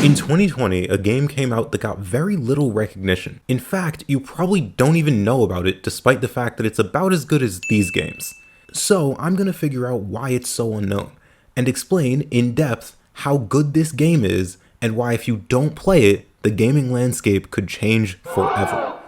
In 2020, a game came out that got very little recognition. In fact, you probably don't even know about it despite the fact that it's about as good as these games. So I'm gonna figure out why it's so unknown, and explain in depth how good this game is and why if you don't play it, the gaming landscape could change forever.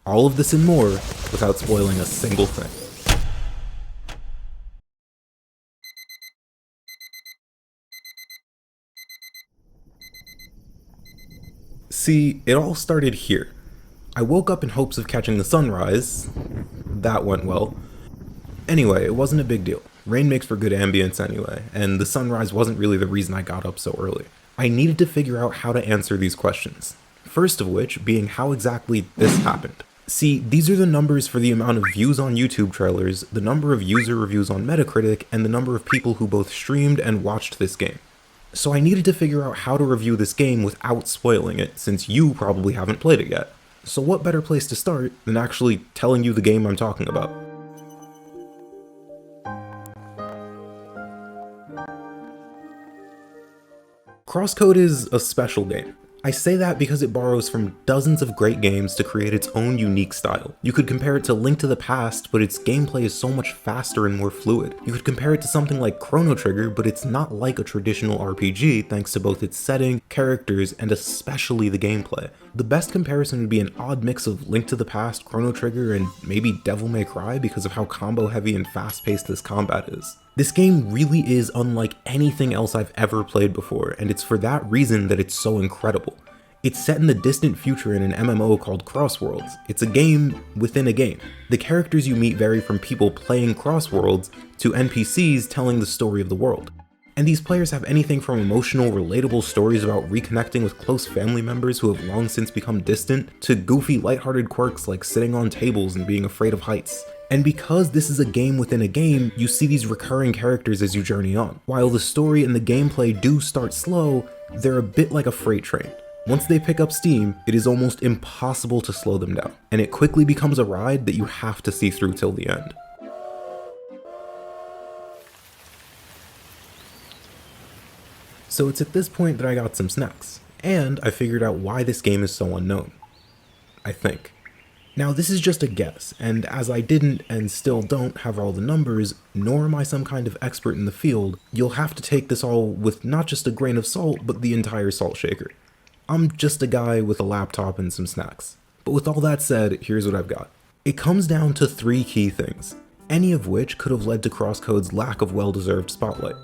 All of this and more without spoiling a single thing. See, it all started here. I woke up in hopes of catching the sunrise. That went well. Anyway, it wasn't a big deal. Rain makes for good ambience anyway, and the sunrise wasn't really the reason I got up so early. I needed to figure out how to answer these questions. First of which being how exactly this happened. See, these are the numbers for the amount of views on YouTube trailers, the number of user reviews on Metacritic, and the number of people who both streamed and watched this game. So I needed to figure out how to review this game without spoiling it, since you probably haven't played it yet. So what better place to start than actually telling you the game I'm talking about? CrossCode is a special game. I say that because it borrows from dozens of great games to create its own unique style. You could compare it to Link to the Past, but its gameplay is so much faster and more fluid. You could compare it to something like Chrono Trigger, but it's not like a traditional RPG thanks to both its setting, characters, and especially the gameplay. The best comparison would be an odd mix of Link to the Past, Chrono Trigger, and maybe Devil May Cry because of how combo heavy and fast paced this combat is. This game really is unlike anything else I've ever played before, and it's for that reason that it's so incredible. It's set in the distant future in an MMO called Crossworlds. It's a game within a game. The characters you meet vary from people playing Crossworlds to NPCs telling the story of the world. And these players have anything from emotional, relatable stories about reconnecting with close family members who have long since become distant, to goofy, lighthearted quirks like sitting on tables and being afraid of heights. And because this is a game within a game, you see these recurring characters as you journey on. While the story and the gameplay do start slow, they're a bit like a freight train. Once they pick up steam, it is almost impossible to slow them down, and it quickly becomes a ride that you have to see through till the end. So it's at this point that I got some snacks, and I figured out why this game is so unknown. I think. Now this is just a guess, and as I didn't and still don't have all the numbers, nor am I some kind of expert in the field, you'll have to take this all with not just a grain of salt, but the entire salt shaker. I'm just a guy with a laptop and some snacks. But with all that said, here's what I've got. It comes down to 3 key things, any of which could have led to CrossCode's lack of well-deserved spotlight.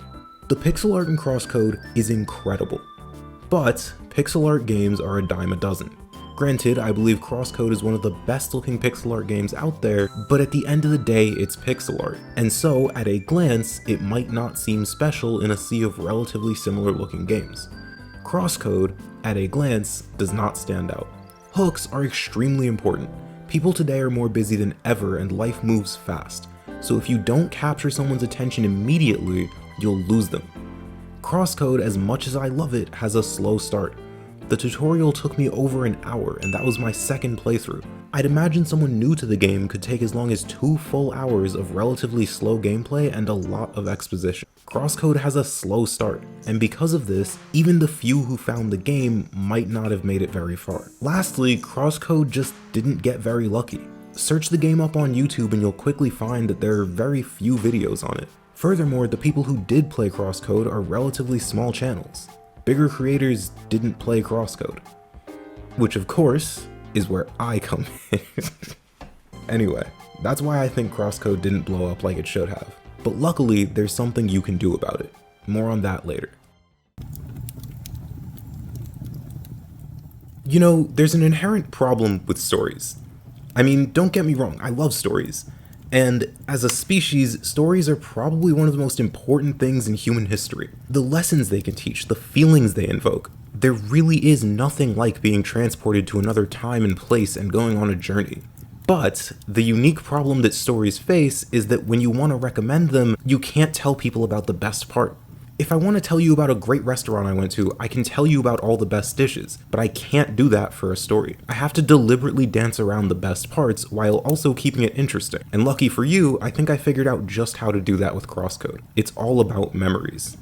The pixel art in CrossCode is incredible, but pixel art games are a dime a dozen. Granted, I believe CrossCode is one of the best looking pixel art games out there, but at the end of the day, it's pixel art. And so, at a glance, it might not seem special in a sea of relatively similar looking games. CrossCode, at a glance, does not stand out. Hooks are extremely important. People today are more busy than ever and life moves fast. So if you don't capture someone's attention immediately, you'll lose them. CrossCode, as much as I love it, has a slow start. The tutorial took me over an hour, and that was my second playthrough. I'd imagine someone new to the game could take as long as 2 full hours of relatively slow gameplay and a lot of exposition. CrossCode has a slow start, and because of this, even the few who found the game might not have made it very far. Lastly, CrossCode just didn't get very lucky. Search the game up on YouTube and you'll quickly find that there are very few videos on it. Furthermore, the people who did play CrossCode are relatively small channels. Bigger creators didn't play CrossCode. Which of course, is where I come in. Anyway, that's why I think CrossCode didn't blow up like it should have. But luckily, there's something you can do about it. More on that later. You know, there's an inherent problem with stories. I mean, don't get me wrong, I love stories. And as a species, stories are probably one of the most important things in human history. The lessons they can teach, the feelings they invoke. There really is nothing like being transported to another time and place and going on a journey. But the unique problem that stories face is that when you want to recommend them, you can't tell people about the best part. If I want to tell you about a great restaurant I went to, I can tell you about all the best dishes, but I can't do that for a story. I have to deliberately dance around the best parts while also keeping it interesting. And lucky for you, I think I figured out just how to do that with CrossCode. It's all about memories.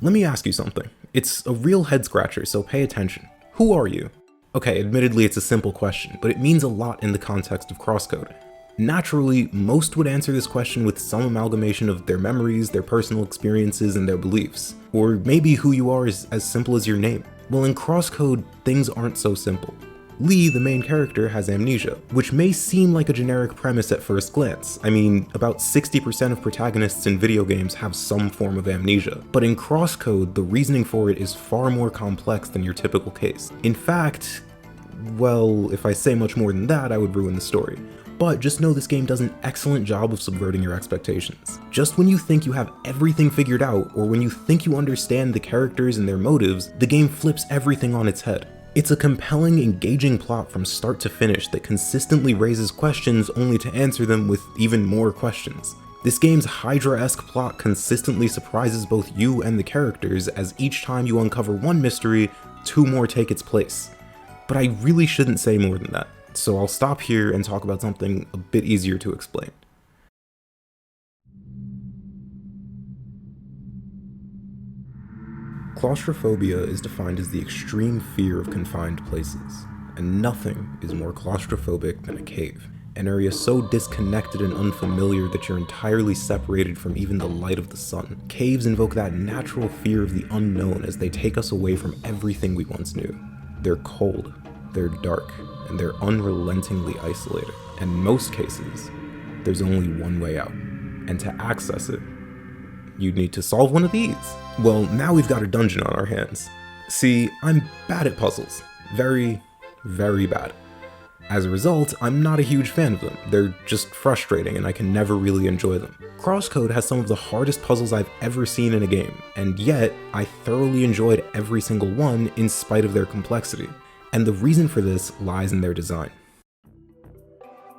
Let me ask you something. It's a real head scratcher, so pay attention. Who are you? Okay, admittedly it's a simple question, but it means a lot in the context of CrossCode. Naturally, most would answer this question with some amalgamation of their memories, their personal experiences, and their beliefs. Or maybe who you are is as simple as your name. Well, in CrossCode, things aren't so simple. Lee, the main character, has amnesia, which may seem like a generic premise at first glance. I mean, about 60% of protagonists in video games have some form of amnesia. But in CrossCode, the reasoning for it is far more complex than your typical case. In fact, well, if I say much more than that, I would ruin the story. But just know this game does an excellent job of subverting your expectations. Just when you think you have everything figured out, or when you think you understand the characters and their motives, the game flips everything on its head. It's a compelling, engaging plot from start to finish that consistently raises questions only to answer them with even more questions. This game's Hydra-esque plot consistently surprises both you and the characters, as each time you uncover one mystery, two more take its place. But I really shouldn't say more than that, so I'll stop here and talk about something a bit easier to explain. Claustrophobia is defined as the extreme fear of confined places, and nothing is more claustrophobic than a cave, an area so disconnected and unfamiliar that you're entirely separated from even the light of the sun. Caves invoke that natural fear of the unknown as they take us away from everything we once knew. They're cold, they're dark, and they're unrelentingly isolated. And in most cases, there's only one way out, and to access it, you'd need to solve one of these. Well, now we've got a dungeon on our hands. See, I'm bad at puzzles. Very, very bad. As a result, I'm not a huge fan of them. They're just frustrating and I can never really enjoy them. CrossCode has some of the hardest puzzles I've ever seen in a game, and yet I thoroughly enjoyed every single one in spite of their complexity. And the reason for this lies in their design.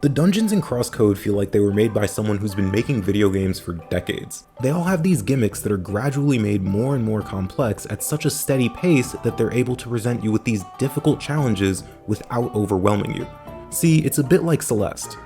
The dungeons in CrossCode feel like they were made by someone who's been making video games for decades. They all have these gimmicks that are gradually made more and more complex at such a steady pace that they're able to present you with these difficult challenges without overwhelming you. See, it's a bit like Celeste.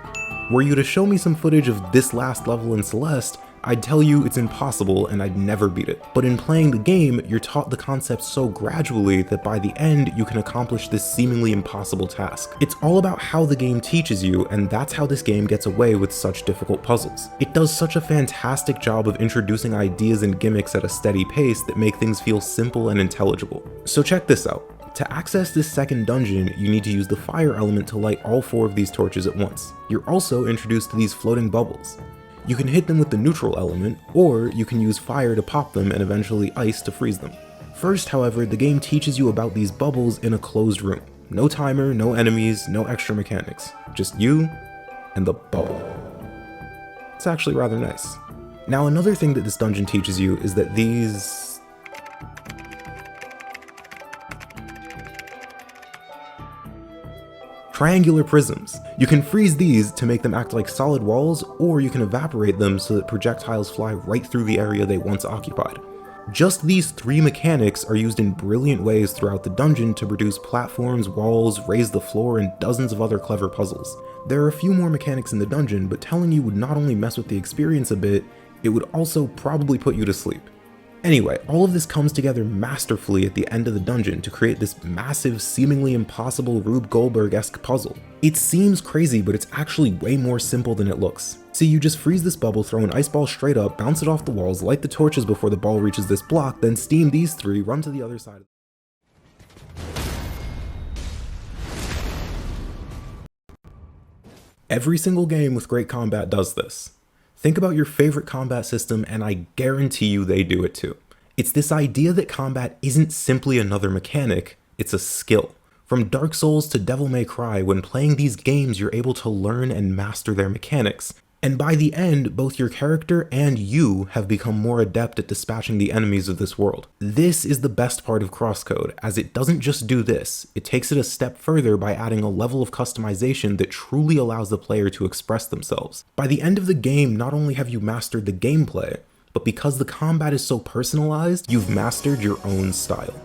Were you to show me some footage of this last level in Celeste, I'd tell you it's impossible and I'd never beat it. But in playing the game, you're taught the concept so gradually that by the end, you can accomplish this seemingly impossible task. It's all about how the game teaches you, and that's how this game gets away with such difficult puzzles. It does such a fantastic job of introducing ideas and gimmicks at a steady pace that make things feel simple and intelligible. So check this out. To access this second dungeon, you need to use the fire element to light all 4 of these torches at once. You're also introduced to these floating bubbles. You can hit them with the neutral element, or you can use fire to pop them and eventually ice to freeze them. First, however, the game teaches you about these bubbles in a closed room. No timer, no enemies, no extra mechanics. Just you and the bubble. It's actually rather nice. Now, another thing that this dungeon teaches you is that these triangular prisms. You can freeze these to make them act like solid walls, or you can evaporate them so that projectiles fly right through the area they once occupied. Just these 3 mechanics are used in brilliant ways throughout the dungeon to produce platforms, walls, raise the floor, and dozens of other clever puzzles. There are a few more mechanics in the dungeon, but telling you would not only mess with the experience a bit, it would also probably put you to sleep. Anyway, all of this comes together masterfully at the end of the dungeon to create this massive, seemingly impossible Rube Goldberg-esque puzzle. It seems crazy, but it's actually way more simple than it looks. See, you just freeze this bubble, throw an ice ball straight up, bounce it off the walls, light the torches before the ball reaches this block, then steam these 3, run to the other side. Every single game with great combat does this. Think about your favorite combat system, and I guarantee you they do it too. It's this idea that combat isn't simply another mechanic, it's a skill. From Dark Souls to Devil May Cry, when playing these games you're able to learn and master their mechanics. And by the end, both your character and you have become more adept at dispatching the enemies of this world. This is the best part of CrossCode, as it doesn't just do this, it takes it a step further by adding a level of customization that truly allows the player to express themselves. By the end of the game, not only have you mastered the gameplay, but because the combat is so personalized, you've mastered your own style.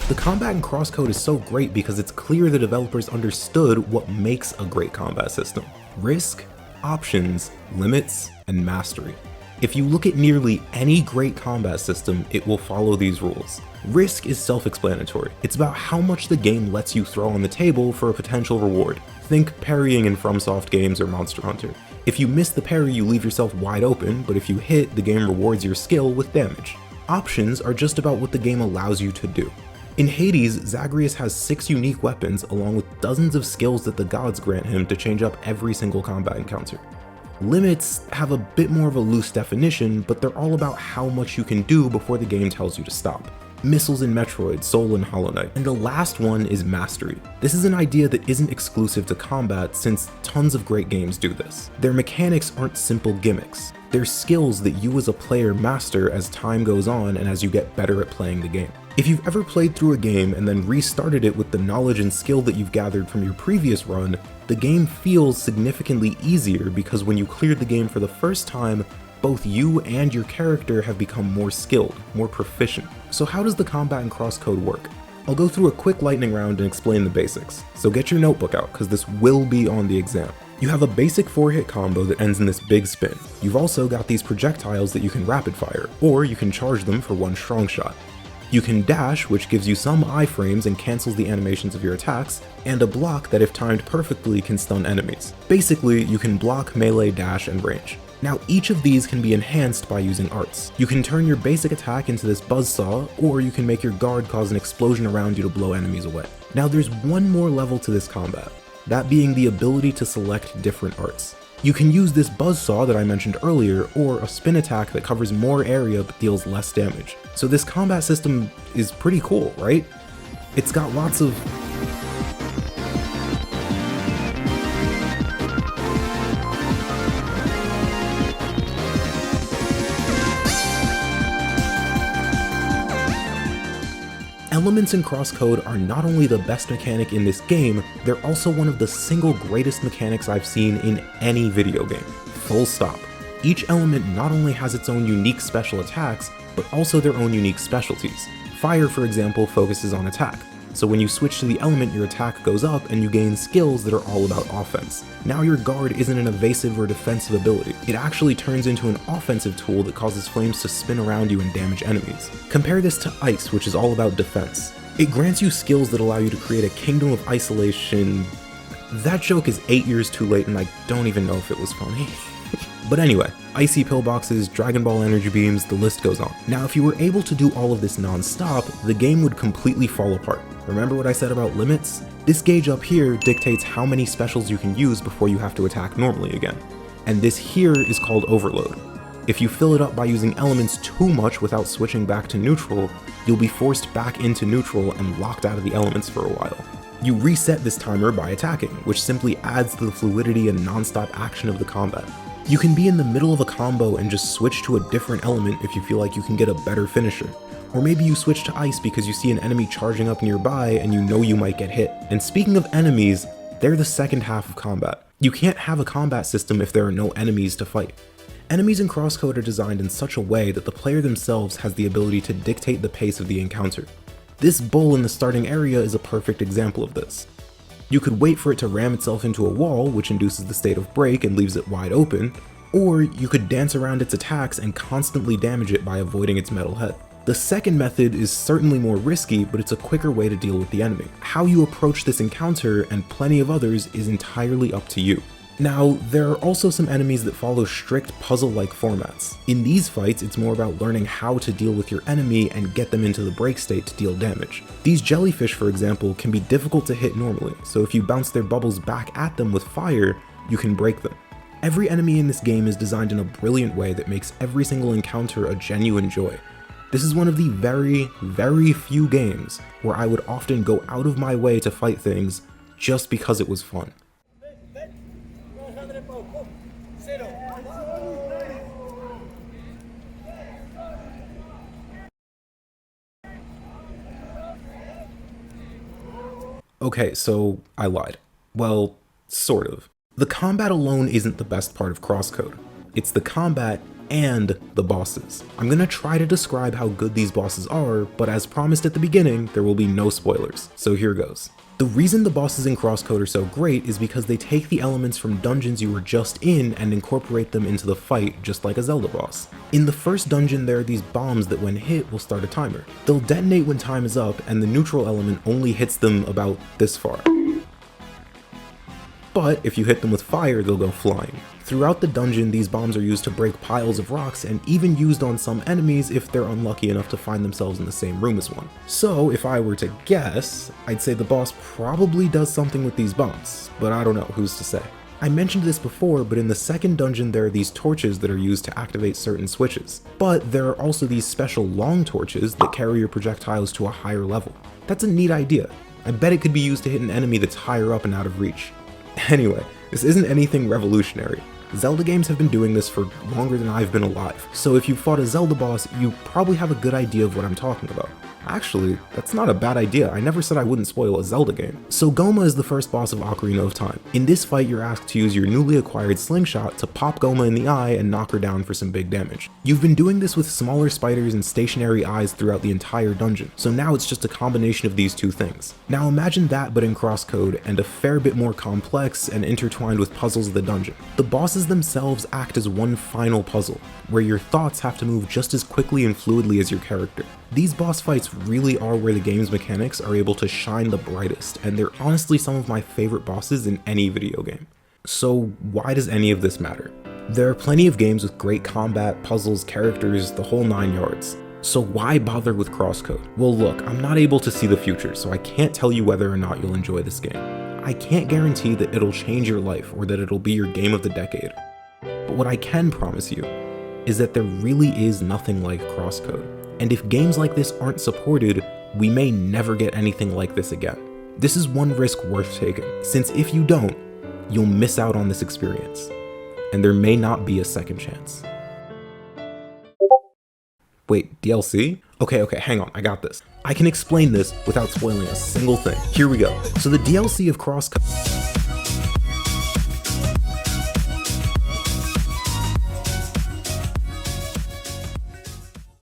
The combat in CrossCode is so great because it's clear the developers understood what makes a great combat system. Risk, options, limits, and mastery. If you look at nearly any great combat system, it will follow these rules. Risk is self-explanatory. It's about how much the game lets you throw on the table for a potential reward. Think parrying in FromSoft games or Monster Hunter. If you miss the parry, you leave yourself wide open, but if you hit, the game rewards your skill with damage. Options are just about what the game allows you to do. In Hades, Zagreus has 6 unique weapons along with dozens of skills that the gods grant him to change up every single combat encounter. Limits have a bit more of a loose definition, but they're all about how much you can do before the game tells you to stop. Missiles in Metroid, Soul and Hollow Knight. And the last one is mastery. This is an idea that isn't exclusive to combat since tons of great games do this. Their mechanics aren't simple gimmicks. They're skills that you as a player master as time goes on and as you get better at playing the game. If you've ever played through a game and then restarted it with the knowledge and skill that you've gathered from your previous run, the game feels significantly easier because when you cleared the game for the first time, both you and your character have become more skilled, more proficient. So how does the combat in CrossCode work? I'll go through a quick lightning round and explain the basics, so get your notebook out because this will be on the exam. You have a basic 4-hit combo that ends in this big spin. You've also got these projectiles that you can rapid fire, or you can charge them for one strong shot. You can dash, which gives you some iframes and cancels the animations of your attacks, and a block that if timed perfectly can stun enemies. Basically, you can block, melee, dash, and range. Now each of these can be enhanced by using arts. You can turn your basic attack into this buzzsaw, or you can make your guard cause an explosion around you to blow enemies away. Now there's one more level to this combat, that being the ability to select different arts. You can use this buzzsaw that I mentioned earlier, or a spin attack that covers more area but deals less damage. So this combat system is pretty cool, right? It's got lots of elements in CrossCode are not only the best mechanic in this game, they're also one of the single greatest mechanics I've seen in any video game. Full stop. Each element not only has its own unique special attacks, but also their own unique specialties. Fire, for example, focuses on attack, so when you switch to the element, your attack goes up and you gain skills that are all about offense. Now your guard isn't an evasive or defensive ability, it actually turns into an offensive tool that causes flames to spin around you and damage enemies. Compare this to Ice, which is all about defense. It grants you skills that allow you to create a kingdom of isolation. That joke is 8 years too late and I don't even know if it was funny. But anyway, icy pillboxes, Dragon Ball energy beams, the list goes on. Now if you were able to do all of this non-stop, the game would completely fall apart. Remember what I said about limits? This gauge up here dictates how many specials you can use before you have to attack normally again. And this here is called overload. If you fill it up by using elements too much without switching back to neutral, you'll be forced back into neutral and locked out of the elements for a while. You reset this timer by attacking, which simply adds to the fluidity and non-stop action of the combat. You can be in the middle of a combo and just switch to a different element if you feel like you can get a better finisher. Or maybe you switch to ice because you see an enemy charging up nearby and you know you might get hit. And speaking of enemies, they're the second half of combat. You can't have a combat system if there are no enemies to fight. Enemies in CrossCode are designed in such a way that the player themselves has the ability to dictate the pace of the encounter. This bull in the starting area is a perfect example of this. You could wait for it to ram itself into a wall, which induces the state of break and leaves it wide open, or you could dance around its attacks and constantly damage it by avoiding its metal head. The second method is certainly more risky, but it's a quicker way to deal with the enemy. How you approach this encounter, and plenty of others, is entirely up to you. Now, there are also some enemies that follow strict puzzle-like formats. In these fights, it's more about learning how to deal with your enemy and get them into the break state to deal damage. These jellyfish, for example, can be difficult to hit normally, so if you bounce their bubbles back at them with fire, you can break them. Every enemy in this game is designed in a brilliant way that makes every single encounter a genuine joy. This is one of the very, very few games where I would often go out of my way to fight things just because it was fun. Okay, so I lied. Well, sort of. The combat alone isn't the best part of CrossCode. It's the combat and the bosses. I'm gonna try to describe how good these bosses are, but as promised at the beginning, there will be no spoilers, so here goes. The reason the bosses in CrossCode are so great is because they take the elements from dungeons you were just in and incorporate them into the fight, just like a Zelda boss. In the first dungeon, there are these bombs that when hit will start a timer. They'll detonate when time is up, and the neutral element only hits them about this far. But if you hit them with fire, they'll go flying. Throughout the dungeon, these bombs are used to break piles of rocks and even used on some enemies if they're unlucky enough to find themselves in the same room as one. So if I were to guess, I'd say the boss probably does something with these bombs, but I don't know, who's to say. I mentioned this before, but in the second dungeon there are these torches that are used to activate certain switches. But there are also these special long torches that carry your projectiles to a higher level. That's a neat idea. I bet it could be used to hit an enemy that's higher up and out of reach. Anyway, this isn't anything revolutionary. Zelda games have been doing this for longer than I've been alive, so if you fought a Zelda boss, you probably have a good idea of what I'm talking about. Actually, that's not a bad idea. I never said I wouldn't spoil a Zelda game. So Goma is the first boss of Ocarina of Time. In this fight, you're asked to use your newly acquired slingshot to pop Goma in the eye and knock her down for some big damage. You've been doing this with smaller spiders and stationary eyes throughout the entire dungeon, so now it's just a combination of these two things. Now imagine that but in CrossCode, and a fair bit more complex and intertwined with puzzles of the dungeon. The bosses themselves act as one final puzzle, where your thoughts have to move just as quickly and fluidly as your character. These boss fights really are where the game's mechanics are able to shine the brightest, and they're honestly some of my favorite bosses in any video game. So why does any of this matter? There are plenty of games with great combat, puzzles, characters, the whole 9 yards. So why bother with CrossCode? Well look, I'm not able to see the future, so I can't tell you whether or not you'll enjoy this game. I can't guarantee that it'll change your life or that it'll be your game of the decade. But what I can promise you is that there really is nothing like CrossCode. And if games like this aren't supported, we may never get anything like this again. This is one risk worth taking, since if you don't, you'll miss out on this experience, and there may not be a second chance. Wait, DLC? Okay, hang on, I got this. I can explain this without spoiling a single thing. Here we go. So the DLC of CrossCode